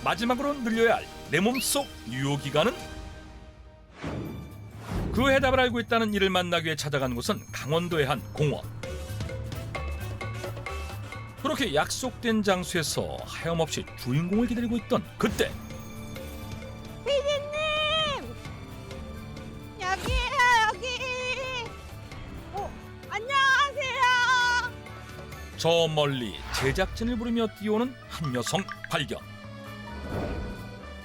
마지막으로 늘려야 할 내 몸속 유효기간은? 그 해답을 알고 있다는 이를 만나기 위해 찾아간 곳은 강원도의 한 공원. 그렇게 약속된 장소에서 하염없이 주인공을 기다리고 있던 그때 피디님! 여기에요, 여기! 안녕하세요! 저 멀리 제작진을 부르며 뛰어오는 한 여성 발견.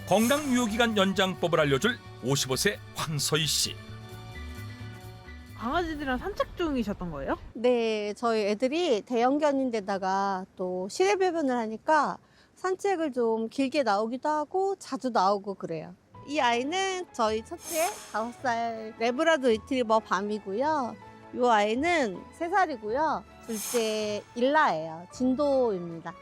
건강 유효기간 연장법을 알려줄 55세 황서희 씨. 강아지들이랑 산책 중이셨던 거예요? 네, 저희 애들이 대형견인데다가 또 실외배변을 하니까 산책을 좀 길게 나오기도 하고 자주 나오고 그래요. 이 아이는 저희 첫째 5살 레브라도 리트리버 밤이고요. 이 아이는 3살이고요. 둘째 일라예요. 진도입니다.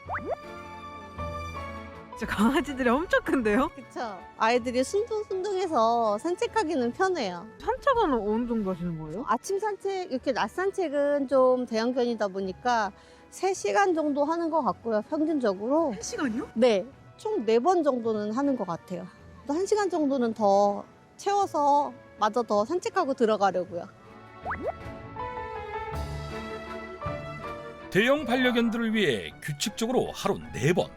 진짜 강아지들이 엄청 큰데요? 그쵸? 아이들이 순둥순둥해서 산책하기는 편해요. 산책은 어느 정도 하시는 거예요? 아침 산책, 이렇게 낮 산책은 좀 대형견이다 보니까 3시간 정도 하는 것 같고요, 평균적으로. 1시간이요? 네, 총 4번 정도는 하는 것 같아요. 또 1시간 정도는 더 채워서 마저 더 산책하고 들어가려고요. 대형 반려견들을 위해 규칙적으로 하루 4번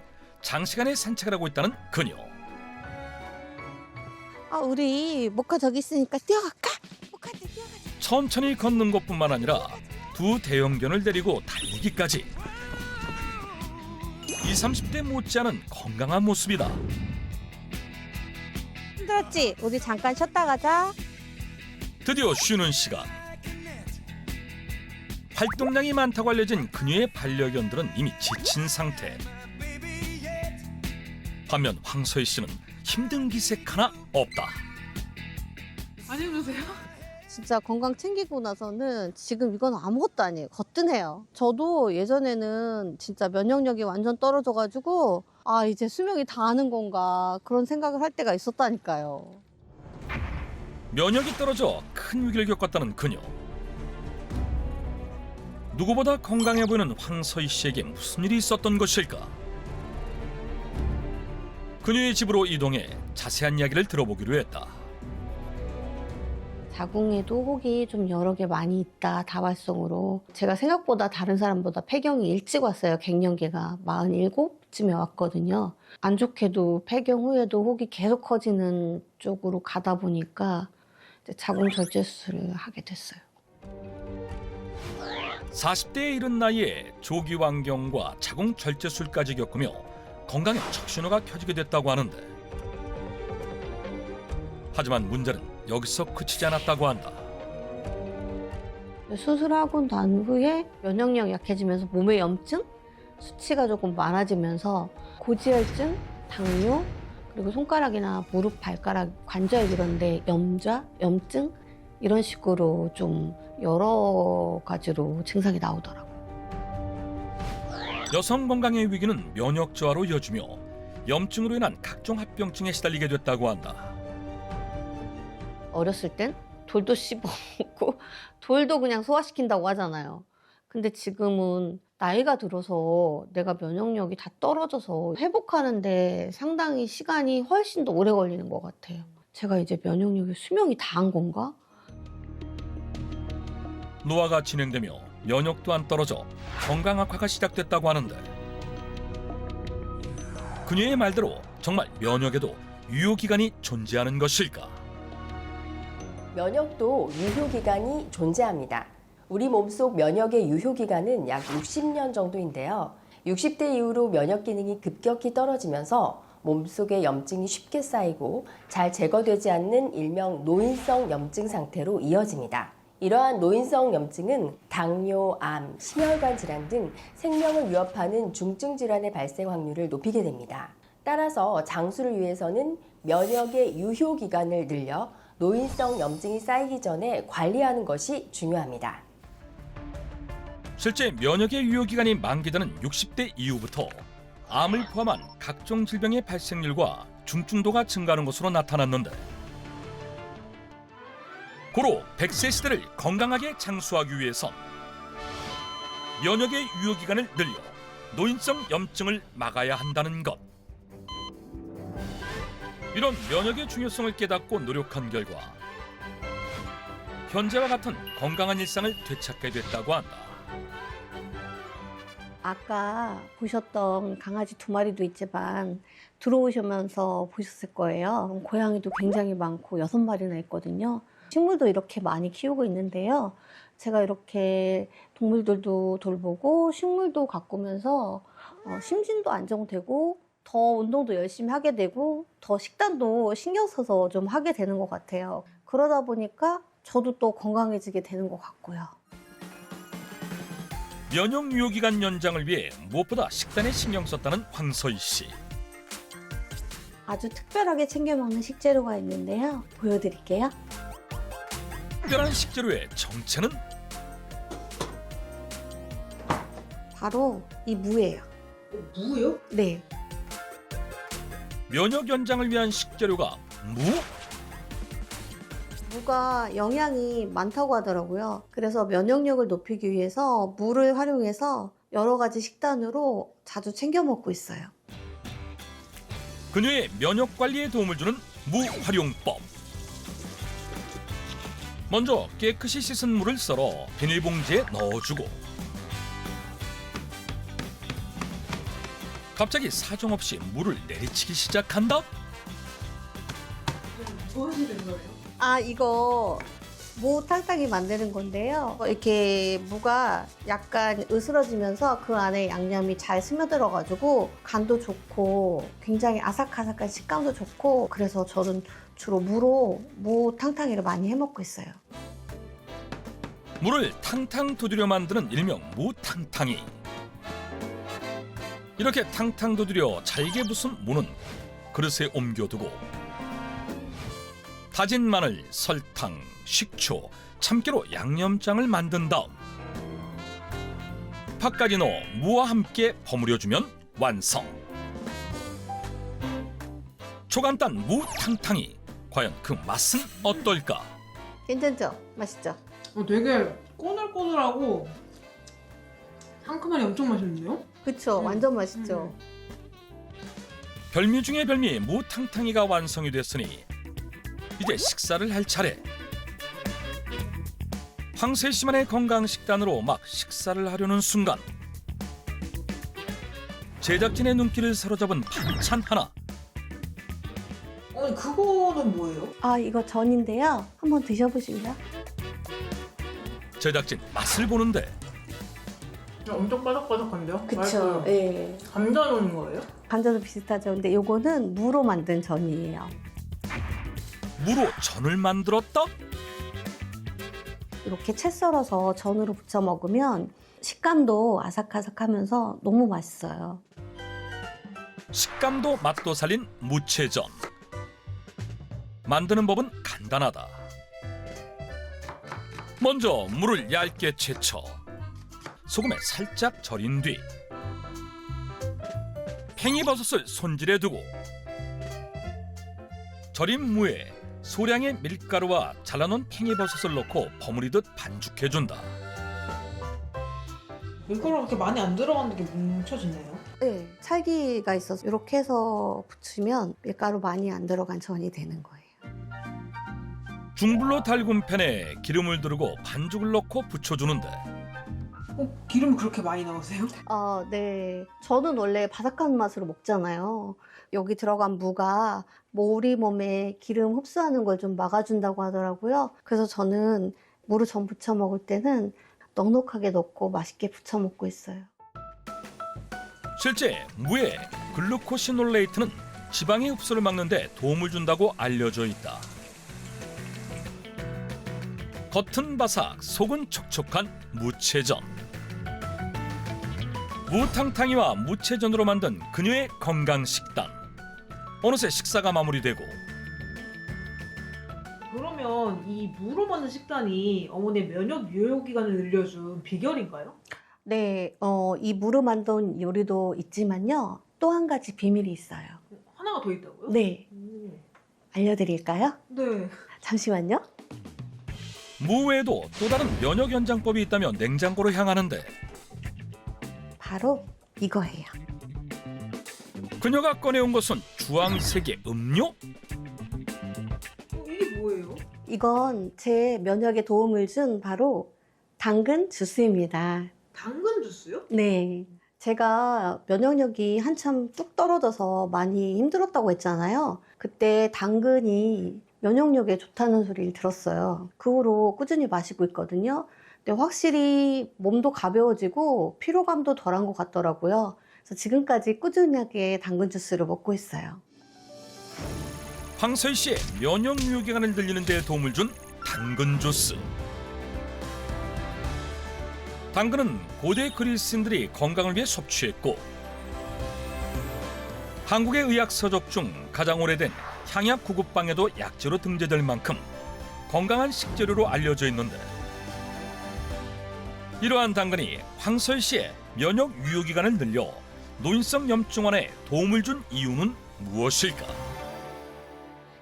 장시간의 산책을 하고 있다는 그녀. 아, 우리 모카 저기 있으니까 뛰어갈까? 모카한테 뛰어가자. 천천히 걷는 것뿐만 아니라 두 대형견을 데리고 달리기까지. 20, 30대 못지않은 건강한 모습이다. 힘들었지? 우리 잠깐 쉬었다 가자. 드디어 쉬는 시간. 활동량이 많다고 알려진 그녀의 반려견들은 이미 지친 상태. 반면 황서희 씨는 힘든 기색 하나 없다. 안 힘드세요? 진짜 건강 챙기고 나서는 지금 이건 아무것도 아니에요. 거뜬해요. 저도 예전에는 진짜 면역력이 완전 떨어져가지고 아, 이제 수명이 다하는 건가 그런 생각을 할 때가 있었다니까요. 면역이 떨어져 큰 위기를 겪었다는 그녀. 누구보다 건강해 보이는 황서희 씨에게 무슨 일이 있었던 것일까? 그녀의 집으로 이동해 자세한 이야기를 들어보기로 했다. 자궁에도 혹이 좀 여러 개 많이 있다, 다발성으로. 제가 생각보다 다른 사람보다 폐경이 일찍 왔어요. 갱년기가 47쯤에 왔거든요. 안 좋게도 폐경 후에도 혹이 계속 커지는 쪽으로 가다 보니까 이제 자궁 절제 수술을 하게 됐어요. 40대에 이른 나이에 조기환경과 자궁 절제술까지 겪으며 건강에 척신호가 켜지게 됐다고 하는데, 하지만 문제는 여기서 그치지 않았다고 한다. 수술하고 난 후에 면역력이 약해지면서 몸의 염증, 수치가 조금 많아지면서 고지혈증, 당뇨, 그리고 손가락이나 무릎, 발가락, 관절 이런 데 염좌, 염증 이런 식으로 좀 여러 가지로 증상이 나오더라고요. 여성 건강의 위기는 면역 저하로 이어지며 염증으로 인한 각종 합병증에 시달리게 됐다고 한다. 어렸을 땐 돌도 씹어먹고 돌도 그냥 소화시킨다고 하잖아요. 근데 지금은 나이가 들어서 내가 면역력이 다 떨어져서 회복하는데 상당히 시간이 훨씬 더 오래 걸리는 것 같아요. 제가 이제 면역력의 수명이 다한 건가? 노화가 진행되며 면역 또한 떨어져 건강 악화가 시작됐다고 하는데, 그녀의 말대로 정말 면역에도 유효기간이 존재하는 것일까? 면역도 유효기간이 존재합니다. 우리 몸속 면역의 유효기간은 약 60년 정도인데요. 60대 이후로 면역 기능이 급격히 떨어지면서 몸속에 염증이 쉽게 쌓이고 잘 제거되지 않는 일명 노인성 염증 상태로 이어집니다. 이러한 노인성 염증은 당뇨, 암, 심혈관 질환 등 생명을 위협하는 중증 질환의 발생 확률을 높이게 됩니다. 따라서 장수를 위해서는 면역의 유효 기간을 늘려 노인성 염증이 쌓이기 전에 관리하는 것이 중요합니다. 실제 면역의 유효기간이 만기되는 60대 이후부터 암을 포함한 각종 질병의 발생률과 중증도가 증가하는 것으로 나타났는데, 고로 100세 시대를 건강하게 장수하기 위해선 면역의 유효기간을 늘려 노인성 염증을 막아야 한다는 것. 이런 면역의 중요성을 깨닫고 노력한 결과 현재와 같은 건강한 일상을 되찾게 됐다고 한다. 아까 보셨던 강아지 2마리도 있지만 들어오시면서 보셨을 거예요. 고양이도 굉장히 많고 6마리나 있거든요. 식물도 이렇게 많이 키우고 있는데요. 제가 이렇게 동물들도 돌보고 식물도 가꾸면서 심신도 안정되고 더 운동도 열심히 하게 되고 더 식단도 신경 써서 좀 하게 되는 것 같아요. 그러다 보니까 저도 또 건강해지게 되는 것 같고요. 면역 유효 기간 연장을 위해 무엇보다 식단에 신경 썼다는 황서희 씨. 아주 특별하게 챙겨 먹는 식재료가 있는데요. 보여드릴게요. 특별한 식재료의 정체는 바로 이 무예요. 무요? 네. 면역 연장을 위한 식재료가 무? 무가 영양이 많다고 하더라고요. 그래서 면역력을 높이기 위해서 무를 활용해서 여러 가지 식단으로 자주 챙겨 먹고 있어요. 그녀의 면역 관리에 도움을 주는 무 활용법. 먼저 깨끗이 씻은 무를 썰어 비닐봉지에 넣어주고 갑자기 사정없이 물을 내리치기 시작한다? 뭐 하시는 거예요? 아, 이거 무 탕탕이 만드는 건데요. 이렇게 무가 약간 으스러지면서 그 안에 양념이 잘 스며들어가지고 간도 좋고 굉장히 아삭아삭한 식감도 좋고 그래서 저는 주로 무로 무 탕탕이를 많이 해먹고 있어요. 물을 탕탕 두드려 만드는 일명 무탕탕이. 이렇게 탕탕 두드려 잘게 부순 무는 그릇에 옮겨두고 다진 마늘, 설탕, 식초, 참기로 양념장을 만든 다음 팥까지 넣어 무와 함께 버무려주면 완성. 초간단 무탕탕이 과연 그 맛은 어떨까? 괜찮죠? 맛있죠? 되게 꼬들꼬들하고 상큼하니 엄청 맛있는데요? 그쵸? 완전 맛있죠? 별미 중의 별미 무탕탕이가 완성이 됐으니 이제 식사를 할 차례. 황세 씨만의 건강 식단으로 막 식사를 하려는 순간 제작진의 눈길을 사로잡은 반찬 하나. 아니 그거는 뭐예요? 아, 이거 전인데요. 한번 드셔보실래요? 제작진 맛을 보는데 엄청 바삭바삭한데요? 그쵸? 예. 감자 넣은 거예요? 간장도 비슷하죠. 근데 요거는 무로 만든 전이에요. 무로 전을 만들었다? 이렇게 채 썰어서 전으로 부쳐 먹으면 식감도 아삭아삭하면서 너무 맛있어요. 식감도 맛도 살린 무채전. 만드는 법은 간단하다. 먼저 무를 얇게 채쳐 소금에 살짝 절인 뒤 팽이버섯을 손질해 두고 절인 무에 소량의 밀가루와 잘라놓은 팽이버섯을 넣고 버무리듯 반죽해준다. 밀가루가 그렇게 많이 안 들어가는 게 뭉쳐지네요. 네, 찰기가 있어서 이렇게 해서 부치면 밀가루 많이 안 들어간 전이 되는 거예요. 중불로 달군 팬에 기름을 두르고 반죽을 넣고 부쳐주는데 기름 그렇게 많이 넣으세요? 아, 네. 저는 원래 바삭한 맛으로 먹잖아요. 여기 들어간 무가 우리 몸에 기름 흡수하는 걸 좀 막아준다고 하더라고요. 그래서 저는 무를 전 부쳐 먹을 때는 넉넉하게 넣고 맛있게 부쳐 먹고 있어요. 실제 무의 글루코시놀레이트는 지방의 흡수를 막는 데 도움을 준다고 알려져 있다. 겉은 바삭, 속은 촉촉한 무채전. 무탕탕이와 무채전으로 만든 그녀의 건강 식단. 어느새 식사가 마무리되고 그러면 이 무로 만든 식단이 어머니의 면역 유효 기간을 늘려준 비결인가요? 네, 이 무로 만든 요리도 있지만요. 또 한 가지 비밀이 있어요. 하나가 더 있다고요? 네, 알려드릴까요? 네. 잠시만요. 무 외에도 또 다른 면역 연장법이 있다며 냉장고로 향하는데 바로 이거예요. 그녀가 꺼내온 것은 주황색의 음료? 이게 뭐예요? 이건 제 면역에 도움을 준 바로 당근 주스입니다. 당근 주스요? 네. 제가 면역력이 한참 뚝 떨어져서 많이 힘들었다고 했잖아요. 그때 당근이 면역력에 좋다는 소리를 들었어요. 그 후로 꾸준히 마시고 있거든요. 근데 확실히 몸도 가벼워지고 피로감도 덜한 것 같더라고요. 그래서 지금까지 꾸준하게 당근 주스를 먹고 있어요. 황서희 씨의 면역 유효 기간을 늘리는 데 도움을 준 당근 주스. 당근은 고대 그리스인들이 건강을 위해 섭취했고 한국의 의학 서적 중 가장 오래된 향약 구급방에도 약재로 등재될 만큼 건강한 식재료로 알려져 있는데 이러한 당근이 황서희 씨의 면역 유효 기간을 늘려 노인성 염증 완화에 도움을 준 이유는 무엇일까?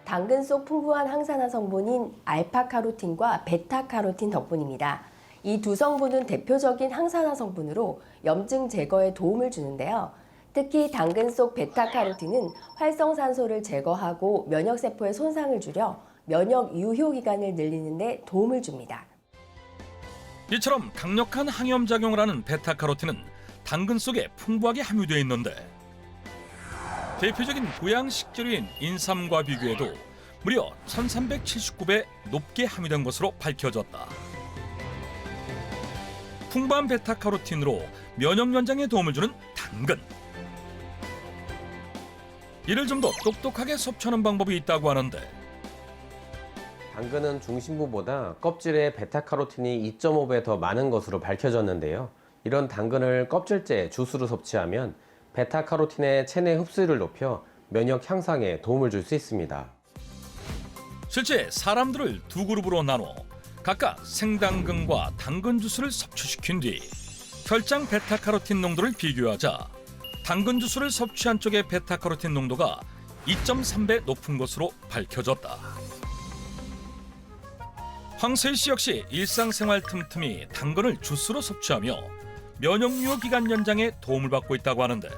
당근 속 풍부한 항산화 성분인 알파카로틴과 베타카로틴 덕분입니다. 이 두 성분은 대표적인 항산화 성분으로 염증 제거에 도움을 주는데요. 특히 당근 속 베타카로틴은 활성산소를 제거하고 면역세포의 손상을 줄여 면역 유효 기간을 늘리는 데 도움을 줍니다. 이처럼 강력한 항염작용을 하는 베타카로틴은 당근 속에 풍부하게 함유되어 있는데 대표적인 보양 식재료인 인삼과 비교해도 무려 1379배 높게 함유된 것으로 밝혀졌다. 풍부한 베타카로틴으로 면역 연장에 도움을 주는 당근. 이를 좀 더 똑똑하게 섭취하는 방법이 있다고 하는데 당근은 중심부보다 껍질에 베타카로틴이 2.5배 더 많은 것으로 밝혀졌는데요. 이런 당근을 껍질째 주스로 섭취하면 베타카로틴의 체내 흡수율을 높여 면역 향상에 도움을 줄 수 있습니다. 실제 사람들을 두 그룹으로 나눠 각각 생당근과 당근 주스를 섭취시킨 뒤 혈장 베타카로틴 농도를 비교하자 당근 주스를 섭취한 쪽의 베타카로틴 농도가 2.3배 높은 것으로 밝혀졌다. 황서희 씨 역시 일상생활 틈틈이 당근을 주스로 섭취하며 면역유효 기간 연장에 도움을 받고 있다고 하는데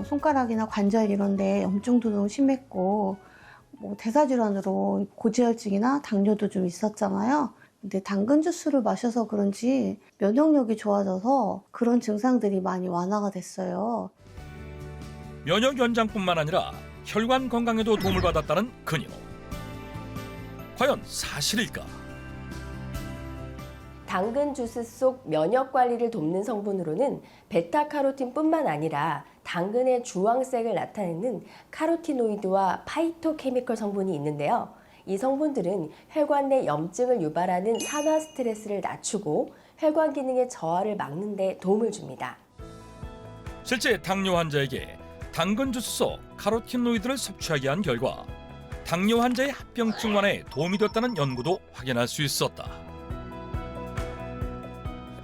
손가락이나 관절 이런 데 염증도 좀 심했고 대사질환으로 고지혈증이나 당뇨도 좀 있었잖아요. 근데 당근 주스를 마셔서 그런지 면역력이 좋아져서 그런 증상들이 많이 완화가 됐어요. 면역 연장뿐만 아니라 혈관 건강에도 도움을 받았다는 그녀. 과연 사실일까? 당근 주스 속 면역 관리를 돕는 성분으로는 베타카로틴뿐만 아니라 당근의 주황색을 나타내는 카로티노이드와 파이토케미컬 성분이 있는데요. 이 성분들은 혈관 내 염증을 유발하는 산화 스트레스를 낮추고 혈관 기능의 저하를 막는 데 도움을 줍니다. 실제 당뇨 환자에게 당근 주스 속 카로티노이드를 섭취하게 한 결과 당뇨 환자의 합병증 완화에 도움이 됐다는 연구도 확인할 수 있었다.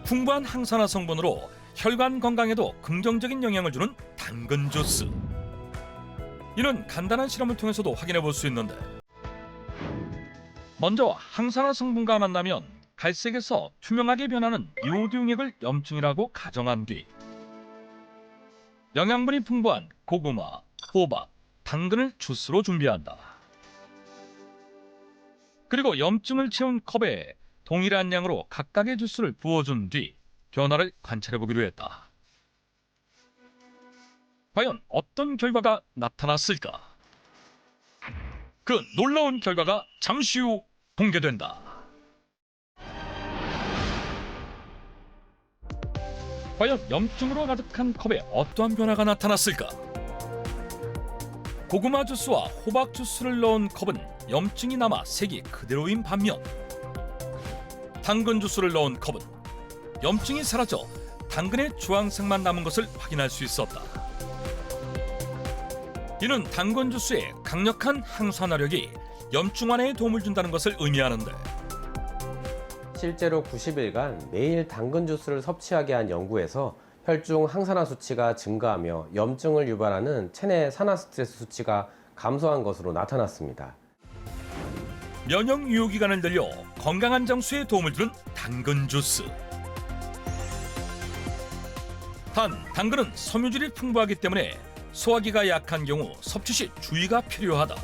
풍부한 항산화 성분으로 혈관 건강에도 긍정적인 영향을 주는 당근 주스. 이는 간단한 실험을 통해서도 확인해 볼 수 있는데 먼저 항산화 성분과 만나면 갈색에서 투명하게 변하는 이오드 용액을 염증이라고 가정한 뒤 영양분이 풍부한 고구마, 호박, 당근을 주스로 준비한다. 그리고 염증을 채운 컵에 동일한 양으로 각각의 주스를 부어준 뒤 변화를 관찰해보기로 했다. 과연 어떤 결과가 나타났을까? 그 놀라운 결과가 잠시 후 공개된다. 과연 염증으로 가득한 컵에 어떠한 변화가 나타났을까? 고구마 주스와 호박 주스를 넣은 컵은 염증이 남아 색이 그대로인 반면 당근 주스를 넣은 컵은 염증이 사라져 당근의 주황색만 남은 것을 확인할 수 있었다. 이는 당근 주스의 강력한 항산화력이 염증 완화에 도움을 준다는 것을 의미하는데 실제로 90일간 매일 당근 주스를 섭취하게 한 연구에서 혈중 항산화 수치가 증가하며 염증을 유발하는 체내 산화 스트레스 수치가 감소한 것으로 나타났습니다. 면역 유효 기간을 늘려 건강한 정수에 도움을 주는 당근 주스. 단, 당근은 섬유질이 풍부하기 때문에 소화기가 약한 경우 섭취 시 주의가 필요하다.